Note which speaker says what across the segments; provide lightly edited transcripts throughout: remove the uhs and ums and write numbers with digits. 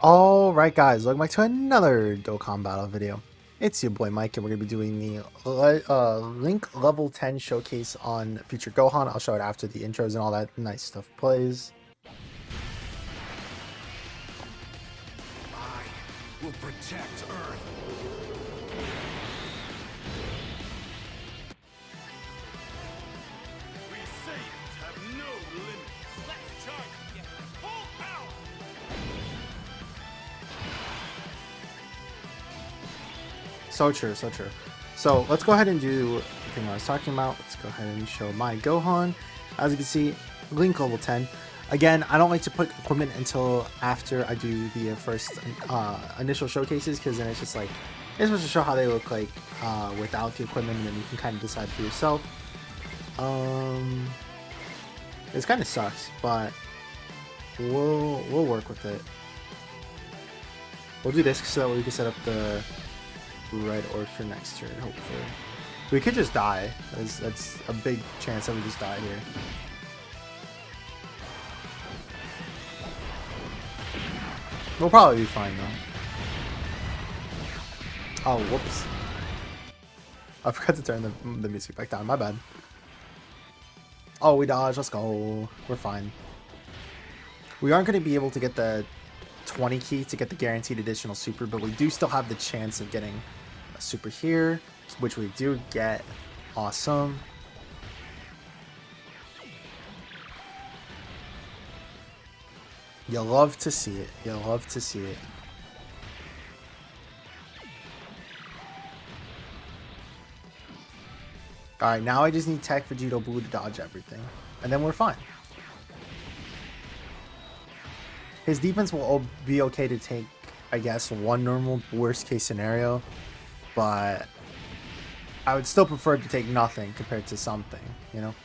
Speaker 1: Alright guys, welcome back to another Dokkan battle video. It's your boy Mike and we're going to be doing the Link level 10 showcase on Future Gohan. I'll show it after the intros and all that nice stuff plays.
Speaker 2: I will protect Earth. We Saiyans have no limits. Let's charge it. Full power.
Speaker 1: So true, so true. So let's go ahead and do the thing I was talking about. Let's go ahead and show my Gohan. As you can see, Link level 10. Again, I don't like to put equipment until after I do the first initial showcases, because then it's just like, it's supposed to show how they look like without the equipment, and then you can kind of decide for yourself. This kind of sucks, but we'll work with it. We'll do this so that way we can set up the red orbs for next turn, hopefully. We could just die. That's a big chance that we just die here. We'll probably be fine though. Oh, whoops. I forgot to turn the music back down, my bad. Oh, we dodged, let's go. We're fine. We aren't going to be able to get the 20 key to get the guaranteed additional super, but we do still have the chance of getting a super here, which we do get. Awesome. You love to see it. You love to see it. Alright, now I just need Tech Vegito Blue to dodge everything. And then we're fine. His defense will be okay to take, I guess, one normal worst case scenario. But I would still prefer to take nothing compared to something, you know?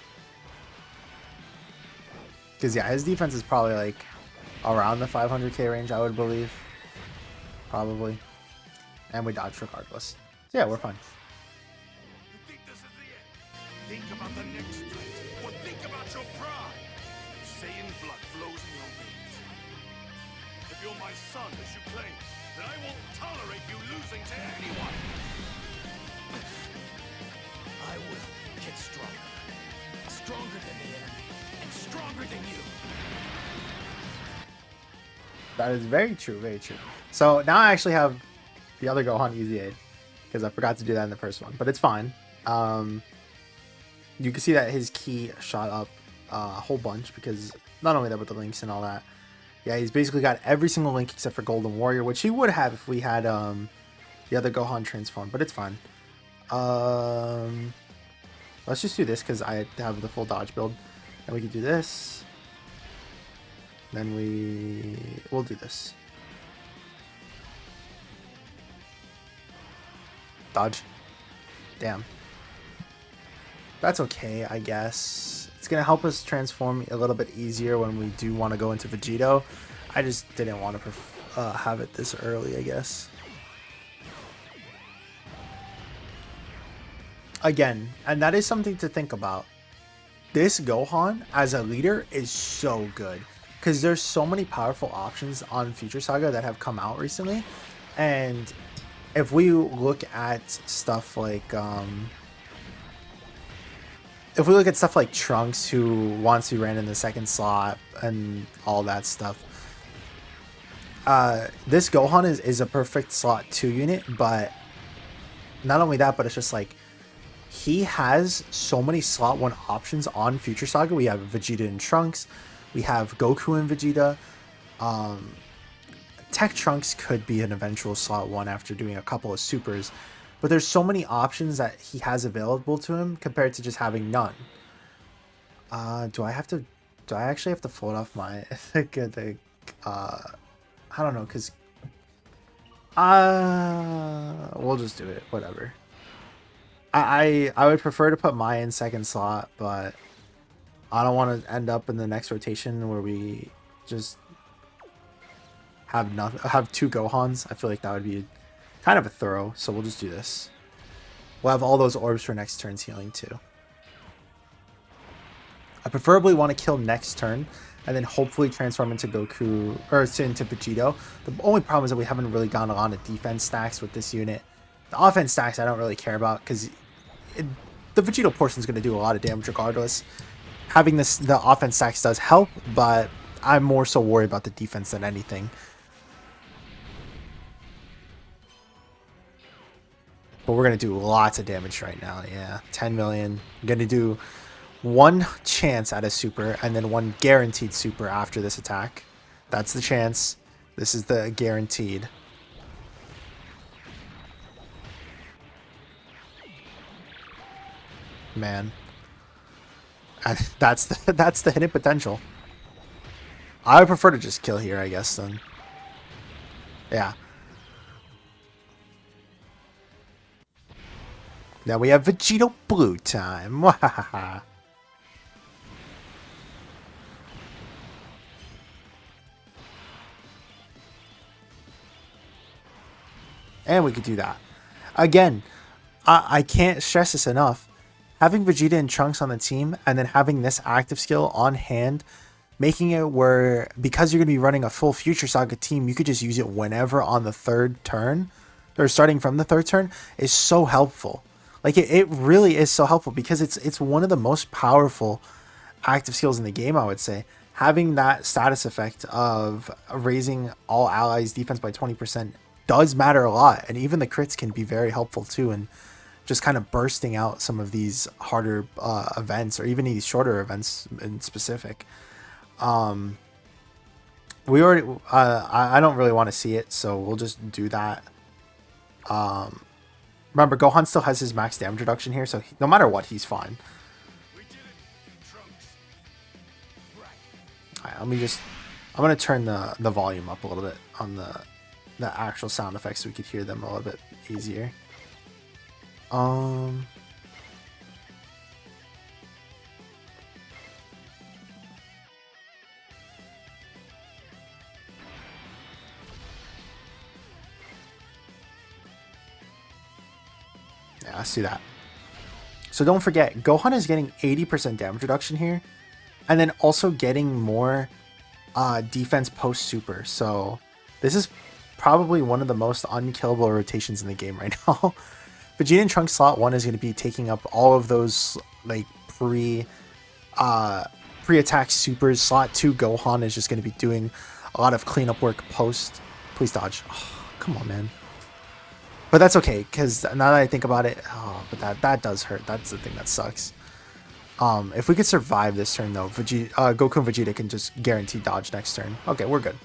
Speaker 1: Because, yeah, his defense is probably like around the 500k range, I would believe. Probably. And we dodge regardless. So, yeah, we're fine.
Speaker 2: You think this is the end? Think about the next fight, or think about your pride. Saiyan blood flows in your veins. If you're my son, as you claim, then I won't tolerate you losing to anyone. I will get stronger. Stronger than the enemy, and stronger than you.
Speaker 1: That is very true, very true. So now I actually have the other Gohan Easy Aid, because I forgot to do that in the first one, but it's fine. You can see that his key shot up a whole bunch, because not only that, but the links and all that. Yeah, he's basically got every single link except for Golden Warrior, which he would have if we had the other Gohan transformed, but it's fine. Let's just do this because I have the full dodge build, and we can do this. Then we'll do this. Dodge. Damn. That's okay, I guess. It's gonna help us transform a little bit easier when we do want to go into Vegito. I just didn't want to have it this early, I guess. Again, and that is something to think about. This Gohan as a leader is so good, because there's so many powerful options on Future Saga that have come out recently. And if we look at stuff like Trunks, who wants to be ran in the second slot and all that stuff, this Gohan is a perfect slot 2 unit. But not only that, but it's just like he has so many slot 1 options on Future Saga. We have Vegeta and Trunks, we have Goku and Vegeta. Tech Trunks could be an eventual slot 1 after doing a couple of supers, but there's so many options that he has available to him compared to just having none. Do I actually have to fold off my I don't know, because we'll just do it, whatever. I would prefer to put Mai in second slot, but I don't want to end up in the next rotation where we just have 2 Gohans. I feel like that would be kind of a throw, so we'll just do this. We'll have all those orbs for next turn's healing too. I preferably want to kill next turn and then hopefully transform into Goku or into Vegito. The only problem is that we haven't really gone a lot of defense stacks with this unit. The offense stacks I don't really care about because the Vegito portion is going to do a lot of damage regardless. Having the offense stacks does help, but I'm more so worried about the defense than anything. But we're going to do lots of damage right now. Yeah, 10 million. I'm going to do one chance at a super and then one guaranteed super after this attack. That's the chance. This is the guaranteed. Man. And that's the hidden potential. I would prefer to just kill here, I guess, then. Yeah. Now we have Vegito Blue time. And we could do that. Again, I can't stress this enough. Having Vegeta and Trunks on the team and then having this active skill on hand, making it where, because you're going to be running a full Future Saga team, you could just use it whenever on the third turn, or starting from the third turn, is so helpful. Like, it really is so helpful because it's one of the most powerful active skills in the game, I would say. Having that status effect of raising all allies' defense by 20% does matter a lot, and even the crits can be very helpful too, and just kind of bursting out some of these harder events, or even these shorter events in specific. We already I don't really want to see it, so we'll just do that. Remember, Gohan still has his max damage reduction here, so no matter what, he's fine. Alright, let me just... I'm going to turn the volume up a little bit on the actual sound effects so we could hear them a little bit easier. Yeah, I see that. So don't forget, Gohan is getting 80% damage reduction here, and then also getting more defense post super. So this is probably one of the most unkillable rotations in the game right now. Vegeta and Trunks slot 1 is going to be taking up all of those like pre-attack supers. Slot 2 Gohan is just going to be doing a lot of cleanup work post. Please dodge. Oh, come on, man. But that's okay, because now that I think about it, but that does hurt. That's the thing that sucks. If we could survive this turn, though, Goku and Vegeta can just guarantee dodge next turn. Okay, we're good.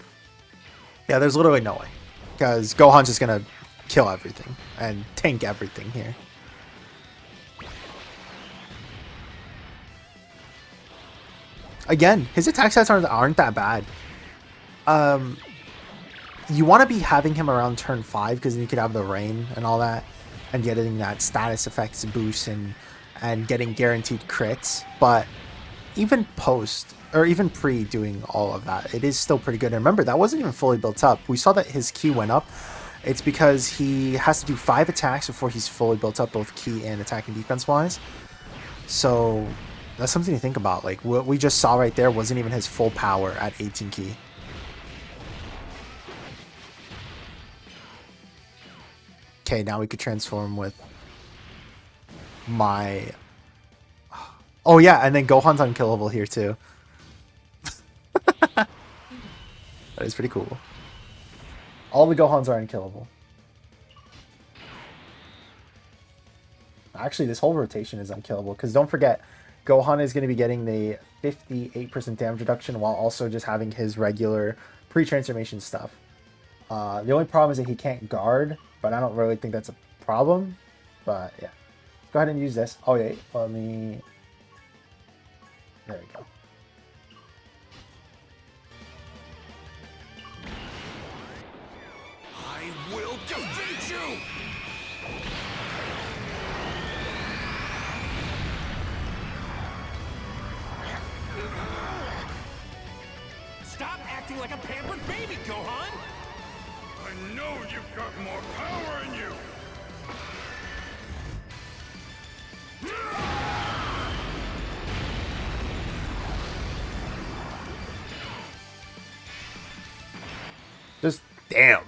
Speaker 1: Yeah, there's literally no way, because Gohan's just going to kill everything and tank everything here. Again, his attack stats aren't that bad. You want to be having him around turn 5 because then you could have the rain and all that, and getting that status effects boost and getting guaranteed crits. But even post or even pre doing all of that, it is still pretty good. And remember, that wasn't even fully built up. We saw that his ki went up. It's because he has to do 5 attacks before he's fully built up, both ki and attack and defense wise. So that's something to think about. Like, what we just saw right there wasn't even his full power at 18 ki. Okay, now we could transform with my... Oh yeah, and then Gohan's unkillable here too. That is pretty cool. All the Gohans are unkillable. Actually, this whole rotation is unkillable, because don't forget, Gohan is going to be getting the 58% damage reduction while also just having his regular pre-transformation stuff. The only problem is that he can't guard, but I don't really think that's a problem. But yeah, go ahead and use this. Oh yeah, let me... There we go.
Speaker 2: I will defeat you! Stop acting like a pampered baby, Gohan! I know you've got more power in you!
Speaker 1: Damn.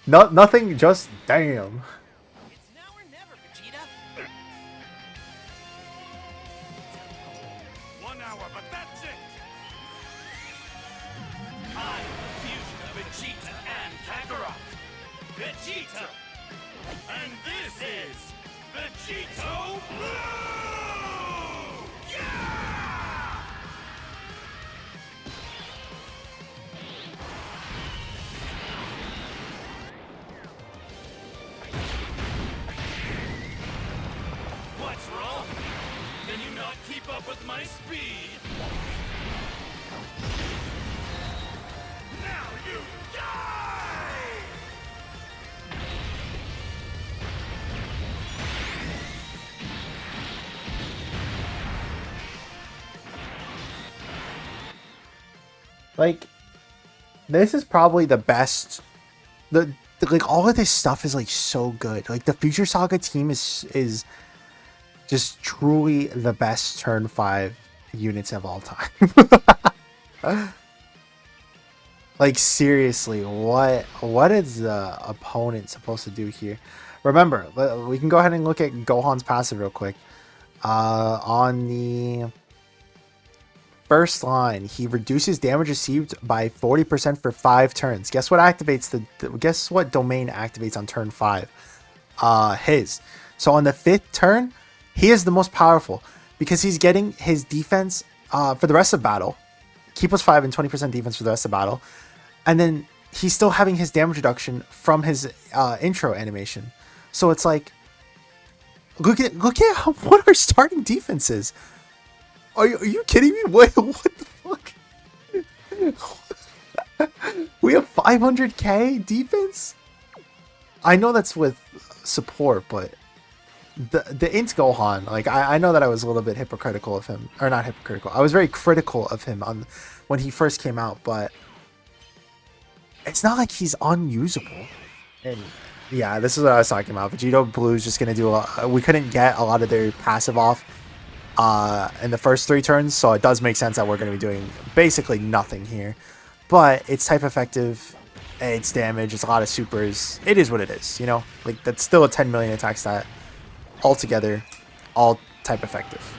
Speaker 1: Nothing, just damn.
Speaker 3: It's now or never, Vegeta.
Speaker 2: 1 hour, but that's it! I'm the fusion of Vegeta and Kakarot. Vegeta! And this is Vegito Blue! Yeah! What's wrong? Can you not keep up with my speed? Now you die!
Speaker 1: Like, this is probably the best. Like all of this stuff is like so good. Like the Future Saga team is just truly the best turn 5 units of all time. Like seriously, what is the opponent supposed to do here? Remember, we can go ahead and look at Gohan's passive real quick. On the first line, he reduces damage received by 40% for 5 turns. Guess what activates guess what domain activates on turn 5? His. So on the 5th turn, he is the most powerful because he's getting his defense for the rest of battle. Key plus 5 and 20% defense for the rest of battle. And then he's still having his damage reduction from his intro animation. So it's like, look at what our starting defense is. Are you kidding me? What the fuck? We have 500k defense? I know that's with support, but the Int Gohan, like I know that I was a little bit hypocritical of him, or not hypocritical. I was very critical of him when he first came out, but it's not like he's unusable. And yeah, this is what I was talking about. Vegito Blue is just gonna do we couldn't get a lot of their passive off in the first 3 turns, so it does make sense that we're going to be doing basically nothing here. But it's type effective, it's damage, it's a lot of supers. It is what it is, you know? Like, that's still a 10 million attack stat altogether, all type effective.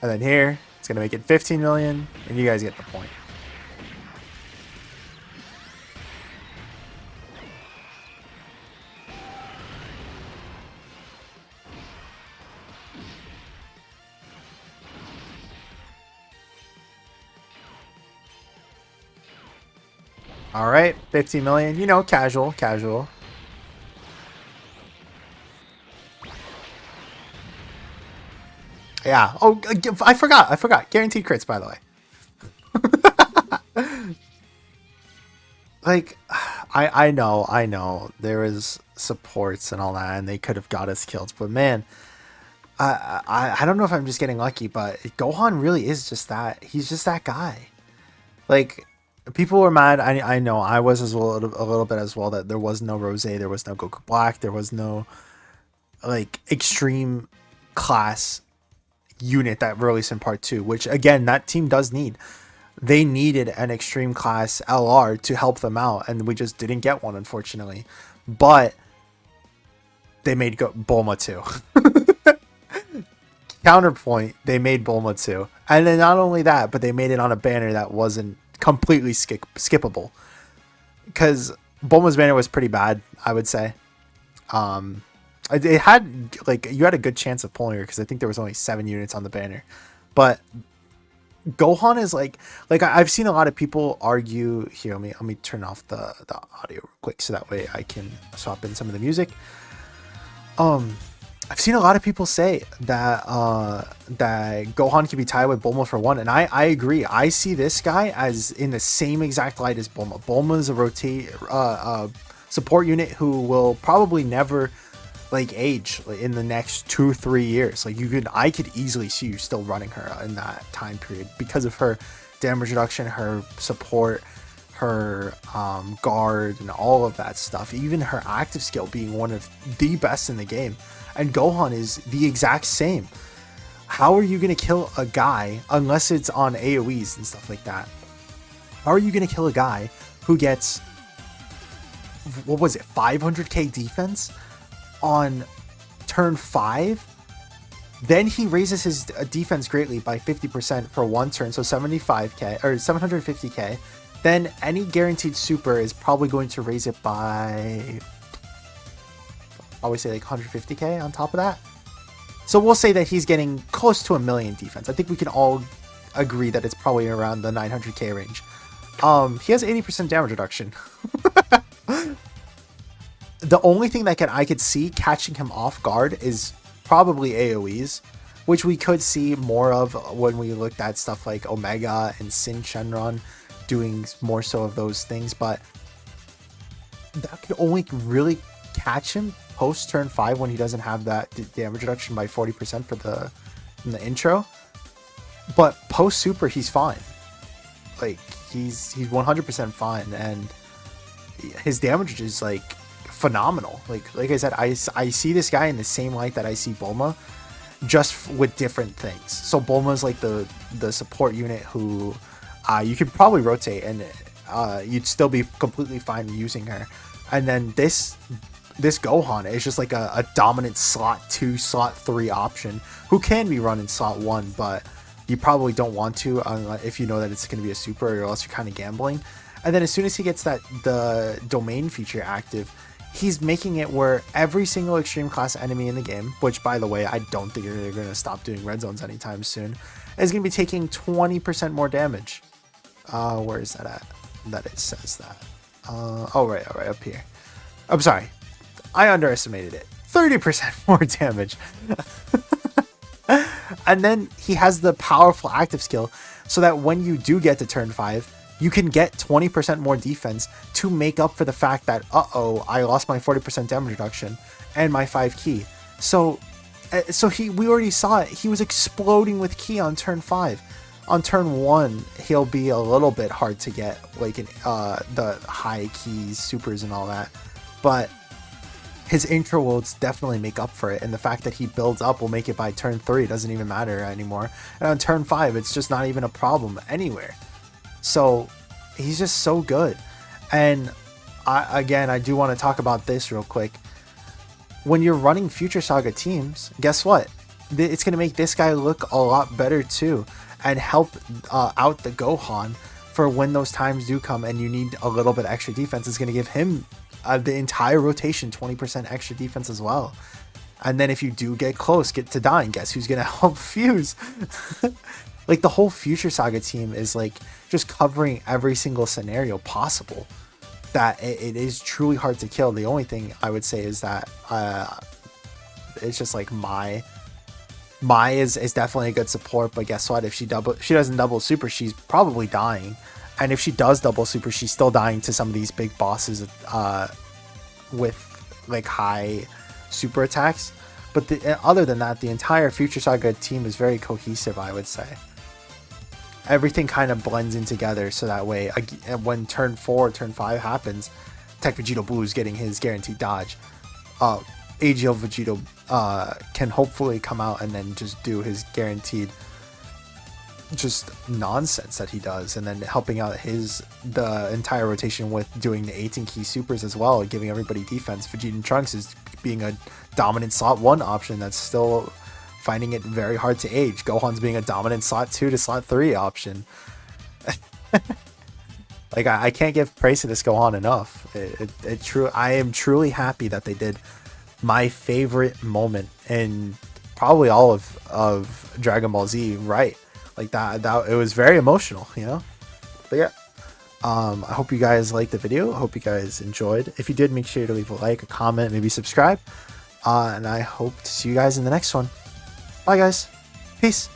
Speaker 1: And then here, it's going to make it 15 million, and you guys get the point. All right, 15 million, you know, casual. Yeah. Oh, I forgot. Guaranteed crits, by the way. Like, I know. There is supports and all that, and they could have got us killed. But man, I don't know if I'm just getting lucky, but Gohan really is just that. He's just that guy. Like, people were mad. I know I was as well, a little bit as well, that there was no Rose, there was no Goku Black, there was no like extreme class unit that released in part 2, which again that team does need. They needed an extreme class LR to help them out, and we just didn't get one, unfortunately. But they made Bulma 2. Counterpoint, they made Bulma 2. And then not only that, but they made it on a banner that wasn't completely skippable. Because Bulma's banner was pretty bad, I would say. It had, like, you had a good chance of pulling her because I think there was only 7 units on the banner. But Gohan is like I've seen a lot of people argue here. Let me turn off the audio real quick so that way I can swap in some of the music. I've seen a lot of people say that that Gohan can be tied with Bulma for 1, and I agree. I see this guy as in the same exact light as Bulma. Bulma is a support unit who will probably never like age in the next 2-3 years. Like I could easily see you still running her in that time period because of her damage reduction, her support, her guard, and all of that stuff. Even her active skill being one of the best in the game. And Gohan is the exact same. How are you gonna kill a guy unless it's on AoEs and stuff like that? How are you gonna kill a guy who gets, what was it, 500k defense on turn 5. Then he raises his defense greatly by 50% for one turn, so 75k or 750k. Then any guaranteed super is probably going to raise it by, I always say like 150k on top of that. So we'll say that he's getting close to 1 million defense. I think we can all agree that it's probably around the 900k range. He has 80% damage reduction. The only thing that I could see catching him off guard is probably AoEs, which we could see more of when we looked at stuff like Omega and Sin Shenron doing more so of those things, but that could only really catch him post turn 5 when he doesn't have that damage reduction by 40% for the intro. But post super he's fine. Like he's 100% fine, and his damage is like phenomenal. Like I said, I see this guy in the same light that I see Bulma, just with different things. So Bulma's like the support unit who you could probably rotate and you'd still be completely fine using her. And then this Gohan is just like a dominant slot 2, slot 3 option who can be run in slot 1, but you probably don't want to if you know that it's going to be a super, or else you're kind of gambling. And then as soon as he gets the domain feature active, he's making it where every single extreme class enemy in the game, which by the way, I don't think they're going to stop doing red zones anytime soon, is going to be taking 20% more damage. Where is that at? That it says that. Oh, right, up here. I'm sorry. I underestimated it. 30% more damage. And then he has the powerful active skill so that when you do get to turn 5, you can get 20% more defense to make up for the fact that, uh-oh, I lost my 40% damage reduction and my 5 ki. So we already saw it. He was exploding with ki on turn 5. On turn 1, he'll be a little bit hard to get, like the high keys, supers, and all that. But his intro will definitely make up for it, and the fact that he builds up will make it by turn 3. It doesn't even matter anymore. And on turn 5, it's just not even a problem anywhere. So he's just so good. And I do want to talk about this real quick. When you're running Future Saga teams, guess what? It's going to make this guy look a lot better too, and help out the Gohan for when those times do come and you need a little bit extra defense. It's going to give him the entire rotation 20% extra defense as well. And then if you do get close, get to dying, guess who's going to help fuse? Like the whole Future Saga team is like just covering every single scenario possible. That it is truly hard to kill. The only thing I would say is that it's just like Mai is definitely a good support, but guess what? If she doesn't double super, she's probably dying. And if she does double super, she's still dying to some of these big bosses with like high super attacks. But other than that, the entire Future Saga team is very cohesive, I would say. Everything kind of blends in together, so that way when turn 4, turn 5 happens, Tech Vegito Blue is getting his guaranteed dodge. AGL Vegito can hopefully come out and then just do his guaranteed just nonsense that he does, and then helping out the entire rotation with doing the 18 key supers as well, giving everybody defense. Vegeta and Trunks is being a dominant slot 1 option that's still finding it very hard to age. Gohan's being a dominant slot 2 to slot 3 option. Like I can't give praise to this Gohan enough. I am truly happy that they did my favorite moment in probably all of Dragon Ball Z right. Like that it was very emotional, you know. But yeah, I hope you guys liked the video. I hope you guys enjoyed. If you did, make sure to leave a like, a comment, maybe subscribe. And I hope to see you guys in the next one. Bye guys. Peace.